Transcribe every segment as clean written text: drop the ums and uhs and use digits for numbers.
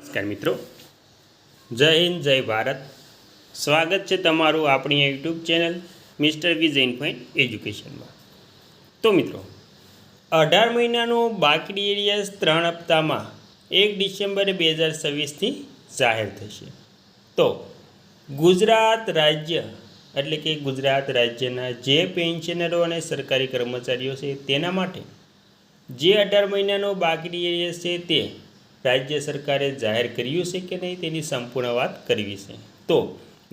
નમસ્કાર મિત્રો, જય હિન્દ, જય ભારત। સ્વાગત છે તમારું આપણી YouTube channel mister vision point એજ્યુકેશનમાં। તો મિત્રો, 18 મહિનાનો બાકી એરિયસ 3 હપ્તામાં 1 ડિસેમ્બર 2026થી જાહેર થશે। તો ગુજરાત રાજ્ય એટલે કે ગુજરાત રાજ્યના જે પેન્શનરો અને સરકારી કર્મચારીઓ છે તેના માટે જે 18 મહિનાનો બાકી એરિયસ છે તે રાજ્ય સરકારે જાહેર કર્યું છે કે નહીં તેની સંપૂર્ણ વાત કરવી છે। તો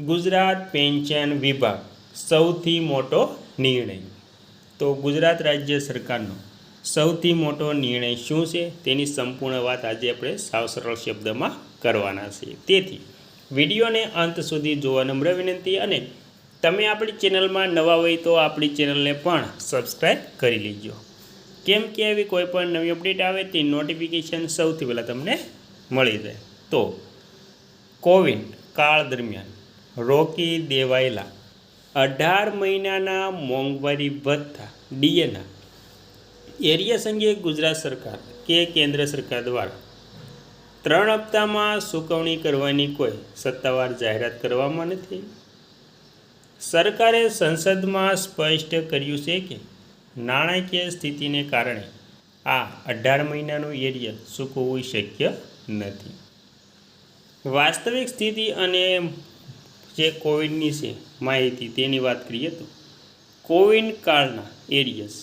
ગુજરાત પેન્શન વિભાગ સૌથી મોટો નિર્ણય, તો ગુજરાત રાજ્ય સરકારનો સૌથી મોટો નિર્ણય શું છે તેની સંપૂર્ણ વાત આજે આપણે સાવ સરળ શબ્દમાં કરવાના છે। તેથી વિડીયોને અંત સુધી જોવા નમ્ર વિનંતી, અને તમે આપણી ચેનલમાં નવા હોય તો આપણી ચેનલને પણ સબસ્ક્રાઈબ કરી લેજો, કેમ કે એવી કોઈ પણ નવી અપડેટ આવે તે નોટિફિકેશન સૌથી પહેલાં તમને મળી જાય। તો કોવિડ કાળ દરમિયાન રોકી દેવાયેલા 18 મહિનાના મોંઘવારી ભથ્થા ડીએના એરિયસ અંગે ગુજરાત સરકાર કે કેન્દ્ર સરકાર દ્વારા 3 હપ્તામાં ચૂકવણી કરવાની કોઈ સત્તાવાર જાહેરાત કરવામાં નથી। સરકારે સંસદમાં સ્પષ્ટ કર્યું છે કે નાણાકીય સ્થિતિને કારણે આ 18 મહિનાનું એરિયસ ચૂકવવું શક્ય નથી। વાસ્તવિક સ્થિતિ અને જે કોવિડની છે માહિતી તેની વાત કરીએ તો કોવિડ કાળના એરિયસ,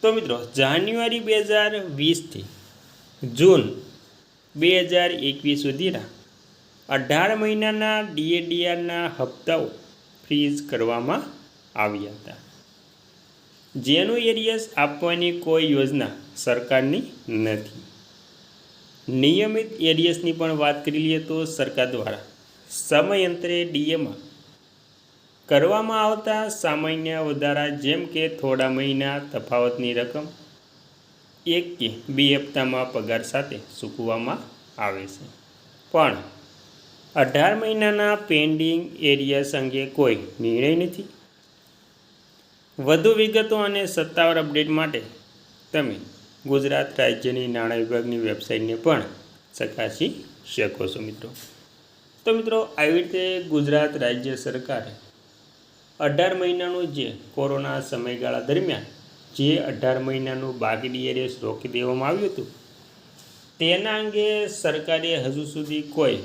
તો મિત્રો જાન્યુઆરી 2020થી જૂન 2021 સુધીના 18 મહિનાના ડીએડીઆરના હપ્તાઓ ફ્રીઝ કરવામાં આવ્યા હતા, જેનું એરિયસ આપવાની કોઈ યોજના સરકારની નથી। નિયમિત એરિયસની પણ વાત કરી લઈએ તો સરકાર દ્વારા સમયાંતરે ડીએમાં કરવામાં આવતા સામાન્ય વધારા, જેમ કે થોડા મહિના તફાવતની રકમ 1 કે 2 હપ્તામાં પગાર સાથે ચૂકવવામાં આવે છે, પણ 18 મહિનાના પેન્ડિંગ એરિયસ અંગે કોઈ નિર્ણય નથી। વધુ વિગતો અને સત્તાવાર અપડેટ માટે તમે ગુજરાત રાજ્યની નાણાં વિભાગની વેબસાઇટને પણ ચકાસી શકો છો મિત્રો। તો મિત્રો, આવી રીતે ગુજરાત રાજ્ય સરકારે 18 મહિનાનું જે કોરોના સમયગાળા દરમિયાન જે 18 મહિનાનું બાકી એરિયસ રોકી દેવામાં આવ્યું હતું તેના અંગે સરકારે હજુ સુધી કોઈ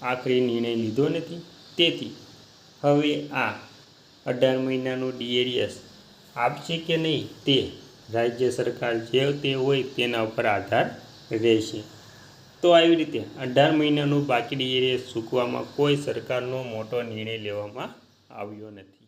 આખરી નિર્ણય લીધો નથી। તેથી હવે આ 18 મહિનાનું ડીએરિયસ આપશે કે નહીં તે રાજ્ય સરકાર જે તે હોય તેના ઉપર આધાર રહેશે। તો આવી રીતે 18 મહિનાનું બાકી ડીએરિયસ ચૂકવવામાં કોઈ સરકારનો મોટો નિર્ણય લેવામાં આવ્યો નથી।